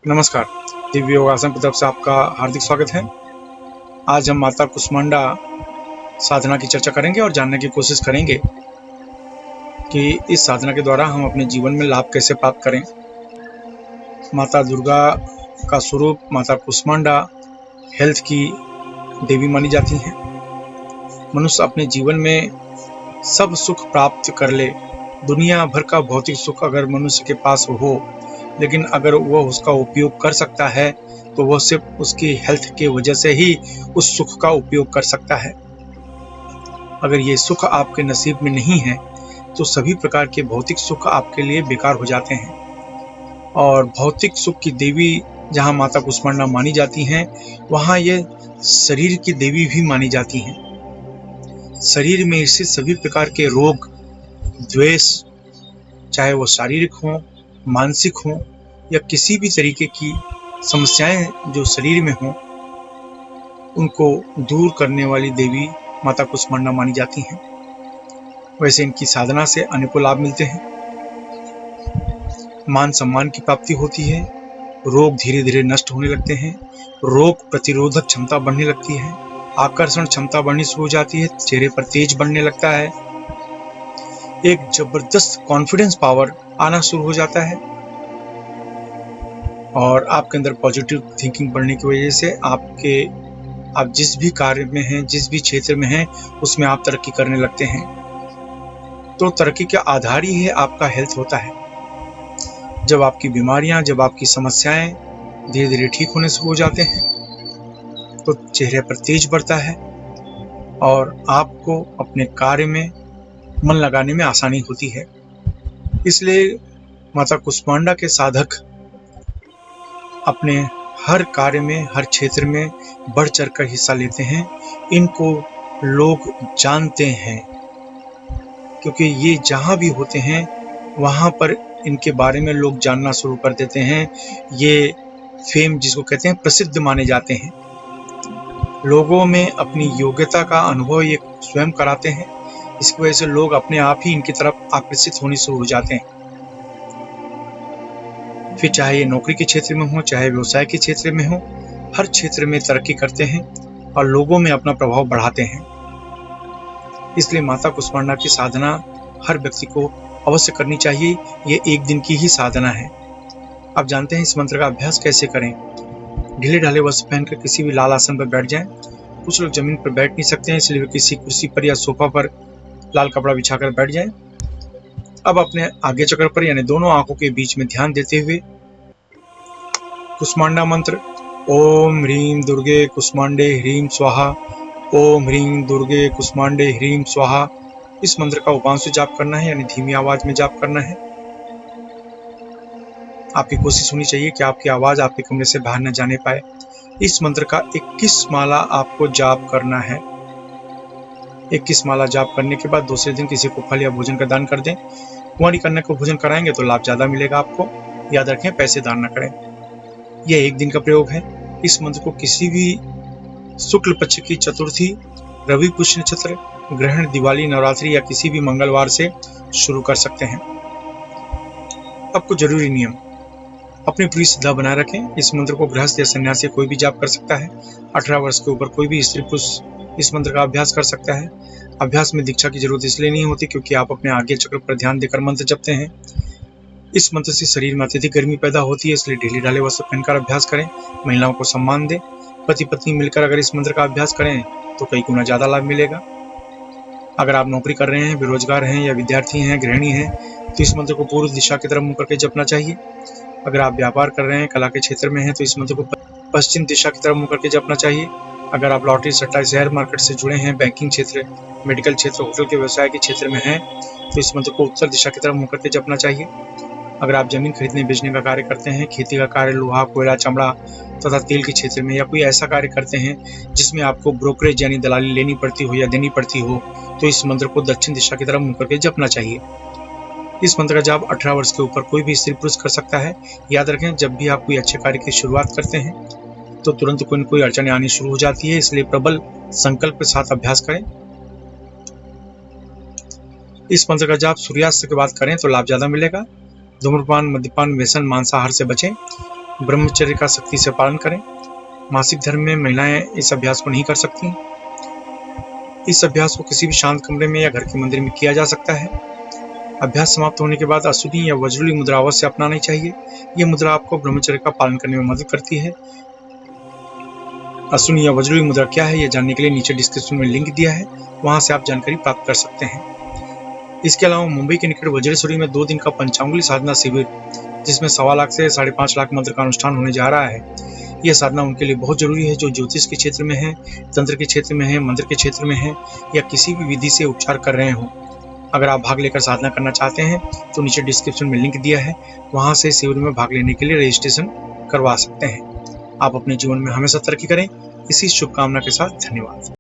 नमस्कार। दिव्य योगासन की तरफ से आपका हार्दिक स्वागत है। आज हम माता कुष्मांडा साधना की चर्चा करेंगे और जानने की कोशिश करेंगे कि इस साधना के द्वारा हम अपने जीवन में लाभ कैसे प्राप्त करें। माता दुर्गा का स्वरूप माता कुष्मांडा हेल्थ की देवी मानी जाती हैं। मनुष्य अपने जीवन में सब सुख प्राप्त कर ले, दुनिया भर का भौतिक सुख अगर मनुष्य के पास हो, लेकिन अगर वह उसका उपयोग कर सकता है तो वह सिर्फ उसकी हेल्थ की वजह से ही उस सुख का उपयोग कर सकता है। अगर ये सुख आपके नसीब में नहीं है तो सभी प्रकार के भौतिक सुख आपके लिए बेकार हो जाते हैं। और भौतिक सुख की देवी जहाँ माता कुष्मांडा मानी जाती हैं, वहाँ ये शरीर की देवी भी मानी जाती हैं। शरीर में स्थित सभी प्रकार के रोग, द्वेष, चाहे वो शारीरिक हो, मानसिक हो या किसी भी तरीके की समस्याएं जो शरीर में हो, उनको दूर करने वाली देवी माता कुष्मांडा मानी जाती हैं। वैसे इनकी साधना से अनेकों लाभ मिलते हैं। मान सम्मान की प्राप्ति होती है, रोग धीरे धीरे नष्ट होने लगते हैं, रोग प्रतिरोधक क्षमता बढ़ने लगती है, आकर्षण क्षमता बढ़नी शुरू हो जाती है, चेहरे पर तेज बढ़ने लगता है, एक जबरदस्त कॉन्फिडेंस पावर आना शुरू हो जाता है और आपके अंदर पॉजिटिव थिंकिंग बढ़ने की वजह से आप जिस भी कार्य में हैं, जिस भी क्षेत्र में हैं, उसमें आप तरक्की करने लगते हैं। तो तरक्की का आधार ही है आपका हेल्थ होता है। जब आपकी बीमारियां, जब आपकी समस्याएं धीरे धीरे ठीक होने शुरू हो जाते हैं तो चेहरे पर तेज बढ़ता है और आपको अपने कार्य में मन लगाने में आसानी होती है। इसलिए माता कुष्मांडा के साधक अपने हर कार्य में, हर क्षेत्र में बढ़ चढ़ कर हिस्सा लेते हैं। इनको लोग जानते हैं क्योंकि ये जहाँ भी होते हैं वहाँ पर इनके बारे में लोग जानना शुरू कर देते हैं। ये फेम जिसको कहते हैं, प्रसिद्ध माने जाते हैं। लोगों में अपनी योग्यता का अनुभव ये स्वयं कराते हैं। इसकी वजह से लोग अपने आप ही इनकी तरफ आकर्षित होने शुरू हो जाते हैं। फिर चाहे ये नौकरी के क्षेत्र में हो, चाहे व्यवसाय के क्षेत्र में हो, हर क्षेत्र में तरक्की करते हैं और लोगों में अपना प्रभाव बढ़ाते हैं। इसलिए माता कुष्मांडा की साधना हर व्यक्ति को अवश्य करनी चाहिए। ये एक दिन की ही साधना है। आप जानते हैं इस मंत्र का अभ्यास कैसे करें। ढीले ढाले वस्त्र पहनकर किसी भी लाल आसन पर बैठ जाएं। कुछ लोग जमीन पर बैठ नहीं सकते हैं, इसलिए वे किसी कुर्सी पर या सोफा पर लाल कपड़ा बिछाकर बैठ जाएं। अब अपने आगे चक्र पर यानी दोनों आंखों के बीच में ध्यान देते हुए कुष्मांडा मंत्र ओम ह्रीं दुर्गे कुष्मांडे ह्रीं स्वाहा, ओम ह्रीं दुर्गे कुष्मांडे ह्रीं स्वाहा, इस मंत्र का उपांशु जाप करना है, यानी धीमी आवाज में जाप करना है। आपकी कोशिश होनी चाहिए कि आपकी आवाज आपके कमरे से बाहर न जाने पाए। इस मंत्र का 21 माला आपको जाप करना है। 21 माला जाप करने के बाद दूसरे दिन किसी को फल या भोजन का दान कर दें। कुंवारी कन्या को भोजन कराएंगे तो लाभ ज्यादा मिलेगा आपको। याद रखें, पैसे दान न करें। यह एक दिन का प्रयोग है। इस मंत्र को किसी भी शुक्ल पक्ष की चतुर्थी, रवि पुष्य नक्षत्र, ग्रहण, दिवाली, नवरात्रि या किसी भी मंगलवार से शुरू कर सकते हैं। आपको जरूरी नियम, अपनी पूरी श्रद्धा बनाए रखें। इस मंत्र को गृहस्थ या सन्यासी कोई भी जाप कर सकता है। 18 वर्ष के ऊपर कोई भी स्त्री पुरुष इस मंत्र का अभ्यास कर सकता है। अभ्यास में दीक्षा की जरूरत इसलिए नहीं होती क्योंकि आप अपने आगे चक्र पर ध्यान देकर मंत्र जपते हैं। इस मंत्र से शरीर में अत्यधिक गर्मी पैदा होती है, इसलिए ढीले ढाले वस्त्र पहनकर अभ्यास करें। महिलाओं को सम्मान दें। पति पत्नी मिलकर अगर इस मंत्र का अभ्यास करें तो कई गुना ज्यादा लाभ मिलेगा। अगर आप नौकरी कर रहे हैं, बेरोजगार हैं या विद्यार्थी हैं, गृहिणी हैं, तो इस मंत्र को पूर्व दिशा की तरफ मुंह करके जपना चाहिए। अगर आप व्यापार कर रहे हैं, कला के क्षेत्र में हैं, तो इस मंत्र को पश्चिम दिशा की तरफ मुंह करके जपना चाहिए। अगर आप लॉटरी, सट्टा, शेयर मार्केट से जुड़े हैं, बैंकिंग क्षेत्र, मेडिकल क्षेत्र, होटल के व्यवसाय के क्षेत्र में हैं, तो इस मंत्र को उत्तर दिशा की तरफ मुंह करके जपना चाहिए। अगर आप जमीन खरीदने बेचने का कार्य करते हैं, खेती का कार्य, लोहा, कोयला, चमड़ा तथा तेल के क्षेत्र में, या कोई ऐसा कार्य करते हैं जिसमें आपको ब्रोकरेज यानी दलाली लेनी पड़ती हो या देनी पड़ती हो, तो इस मंत्र को दक्षिण दिशा की तरफ मुंह करके जपना चाहिए। इस मंत्र का जाप 18 वर्ष के ऊपर कोई भी स्त्री पुरुष कर सकता है। याद रखें, जब भी आप कोई अच्छे कार्य की शुरुआत करते हैं तो तुरंत कोई न कोई अड़चने आनी शुरू हो जाती है, इसलिए प्रबल संकल्प के साथ अभ्यास करें। इस मंत्र का जाप सूर्यास्त के बाद करें तो लाभ ज्यादा मिलेगा। धूम्रपान, मद्यपान, व्यसन, मांसाहार से बचें। ब्रह्मचर्य का सख्ती से पालन करें। मासिक धर्म में महिलाएं इस अभ्यास को नहीं कर सकती। इस अभ्यास को किसी भी शांत कमरे में या घर के मंदिर में किया जा सकता है। अभ्यास समाप्त होने के बाद अश्विनी या वज्रली मुद्रा अवश्य अपनानी चाहिए। ये मुद्रा आपको ब्रह्मचर्य का पालन करने में मदद करती है। अश्विनी या वज्रली मुद्रा क्या है, यह जानने के लिए नीचे डिस्क्रिप्शन में लिंक दिया है, वहां से आप जानकारी प्राप्त कर सकते हैं। इसके अलावा मुंबई के निकट वज्रेश्वरी में 2 दिन का पंचांगुली साधना शिविर, जिसमें 1.25 लाख से 5.5 लाख मंत्र का अनुष्ठान होने जा रहा है। यह साधना उनके लिए बहुत जरूरी है जो ज्योतिष के क्षेत्र में है, तंत्र के क्षेत्र में है, मंत्र के क्षेत्र में है या किसी भी विधि से उपचार कर रहे हो। अगर आप भाग लेकर साधना करना चाहते हैं तो नीचे डिस्क्रिप्शन में लिंक दिया है, वहां से शिविर में भाग लेने के लिए रजिस्ट्रेशन करवा सकते हैं। आप अपने जीवन में हमेशा तरक्की करें, इसी शुभकामना के साथ धन्यवाद।